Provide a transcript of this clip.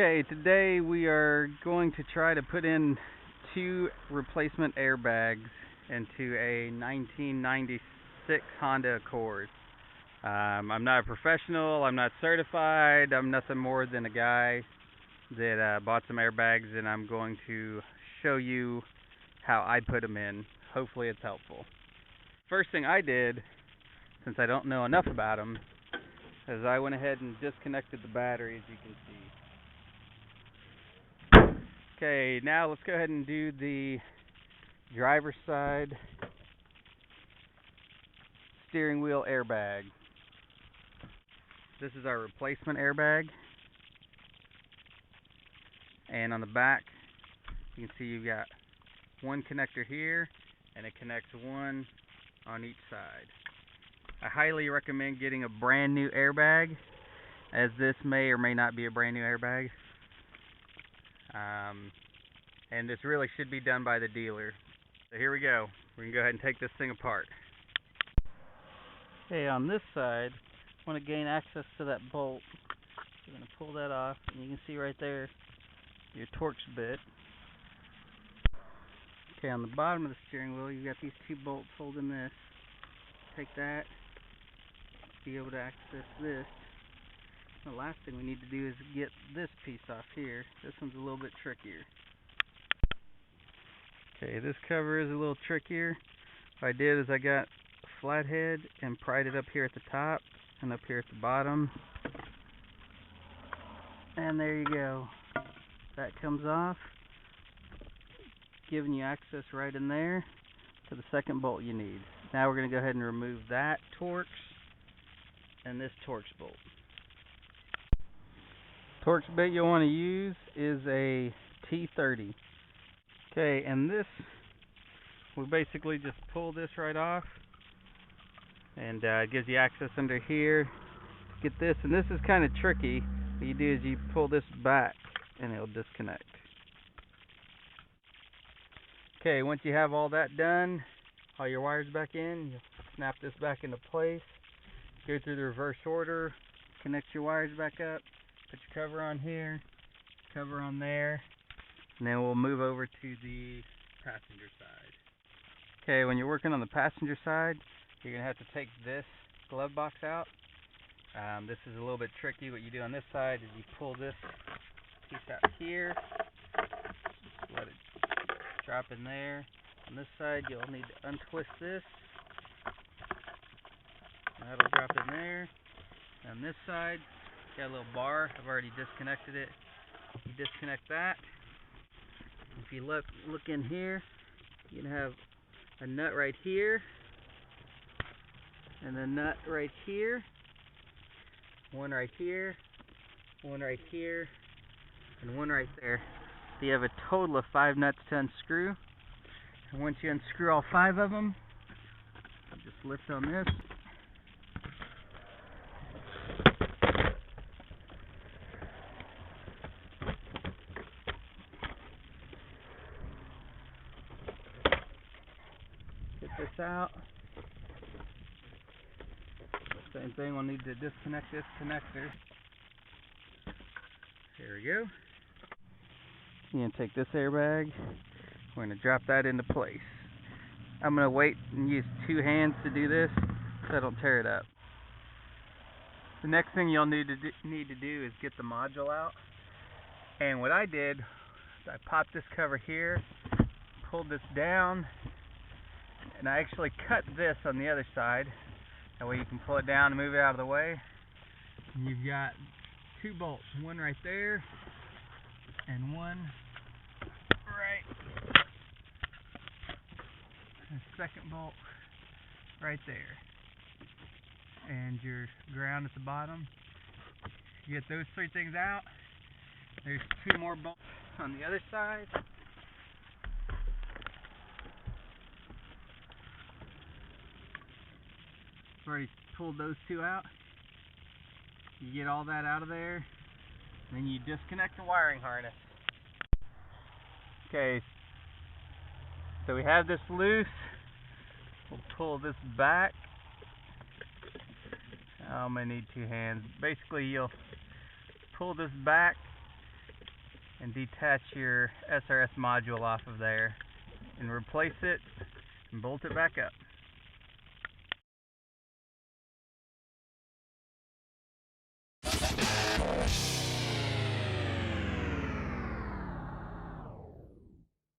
Okay, today we are going to try to put in 2 replacement airbags into a 1996 Honda Accord. I'm not a professional, I'm not certified, I'm nothing more than a guy that bought some airbags, and I'm going to show you how I put them in. Hopefully it's helpful. First thing I did, since I don't know enough about them, is I went ahead and disconnected the battery, as you can see. Okay, now let's go ahead and do the driver's side steering wheel airbag. This is our replacement airbag. And on the back, you can see you've got one connector here, and it connects one on each side. I highly recommend getting a brand new airbag, as this may or may not be a brand new airbag. And this really should be done by the dealer. So here we go. We're going to go ahead and take this thing apart. Okay, on this side, I want to gain access to that bolt. You're going to pull that off, and you can see right there your Torx bit. Okay, on the bottom of the steering wheel, you've got these 2 bolts holding this. Take that, be able to access this. The last thing we need to do is get this piece off here. This one's a little bit trickier. Okay, this cover is a little trickier. What I did is I got a flathead and pried it up here at the top and up here at the bottom. And there you go. That comes off, giving you access right in there to the second bolt you need. Now we're going to go ahead and remove that Torx and this Torx bolt. Torx bit you'll want to use is a T30. Okay, and this, we basically just pull this right off, and it gives you access under here to get this. And this is kind of tricky. What you do is you pull this back, and it'll disconnect. Okay, once you have all that done, all your wires back in, you snap this back into place, go through the reverse order, connect your wires back up, put your cover on here, cover on there, and then we'll move over to the passenger side. Okay, when you're working on the passenger side, you're going to have to take this glove box out. This is a little bit tricky. What you do on this side is you pull this piece out here, let it drop in there. On this side, you'll need to untwist this, and that'll drop in there. On this side, got a little bar. I've already disconnected it. You disconnect that. If you look in here, you can have a nut right here, and a nut right here, one right here, one right here, and one right there. So you have a total of 5 nuts to unscrew. And once you unscrew all 5 of them, just lift on this. Get this out. Same thing, we'll need to disconnect this connector. There we go. You're going to take this airbag, we're going to drop that into place. I'm going to wait and use 2 hands to do this so I don't tear it up. The next thing you'll need to do is get the module out. And what I did is I popped this cover here, pulled this down, and I actually cut this on the other side. That way you can pull it down and move it out of the way. And you've got 2 bolts, one right there and one right. And the second bolt right there. And your ground at the bottom. You get those 3 things out. There's 2 more bolts on the other side. Already pulled those 2 out. You get all that out of there, and then you disconnect the wiring harness. Okay, so we have this loose. We'll pull this back. I'm going to need 2 hands. Basically, you'll pull this back and detach your SRS module off of there and replace it and bolt it back up.